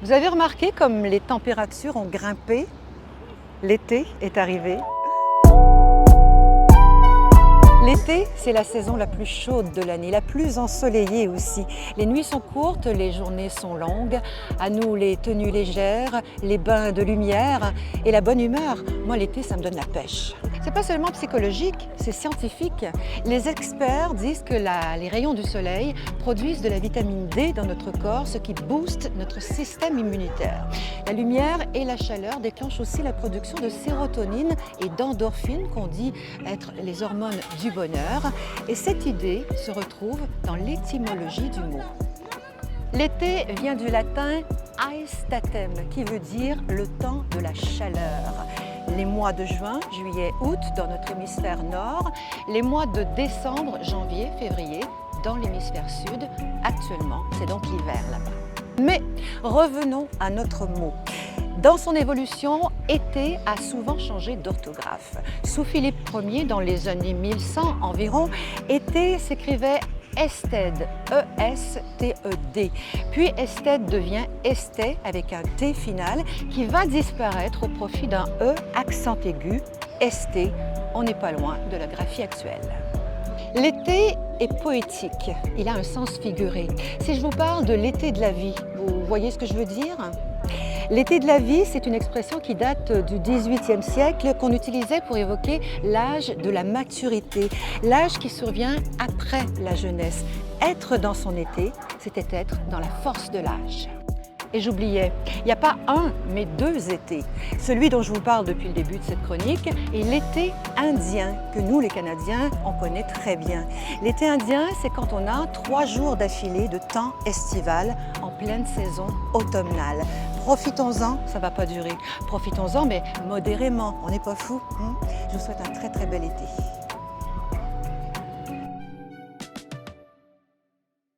Vous avez remarqué comme les températures ont grimpé? L'été est arrivé. L'été, c'est la saison la plus chaude de l'année, la plus ensoleillée aussi. Les nuits sont courtes, les journées sont longues. À nous, les tenues légères, les bains de lumière et la bonne humeur. Moi, l'été, ça me donne la pêche. C'est pas seulement psychologique, c'est scientifique. Les experts disent que les rayons du soleil produisent de la vitamine D dans notre corps, ce qui booste notre système immunitaire. La lumière et la chaleur déclenchent aussi la production de sérotonine et d'endorphines, qu'on dit être les hormones du bonheur. Et cette idée se retrouve dans l'étymologie du mot. L'été vient du latin aestatem, qui veut dire le temps de la chaleur. Les mois de juin, juillet, août dans notre hémisphère nord, les mois de décembre, janvier, février dans l'hémisphère sud. Actuellement, c'est donc l'hiver là-bas. Mais revenons à notre mot. Dans son évolution, été a souvent changé d'orthographe. Sous Philippe Ier, dans les années 1100 environ, été s'écrivait Ested, E-S-T-E-D. Puis Ested devient Esté avec un T final qui va disparaître au profit d'un E accent aigu, Esté. On n'est pas loin de la graphie actuelle. L'été est poétique, il a un sens figuré. Si je vous parle de l'été de la vie, vous voyez ce que je veux dire? L'été de la vie, c'est une expression qui date du XVIIIe siècle, qu'on utilisait pour évoquer l'âge de la maturité, l'âge qui survient après la jeunesse. Être dans son été, c'était être dans la force de l'âge. Et j'oubliais, il n'y a pas un, mais deux étés. Celui dont je vous parle depuis le début de cette chronique est l'été indien, que nous, les Canadiens, on connaît très bien. L'été indien, c'est quand on a 3 jours d'affilée de temps estival en pleine saison automnale. Profitons-en, ça ne va pas durer. Profitons-en, mais modérément, on n'est pas fous. Je vous souhaite un très très bel été.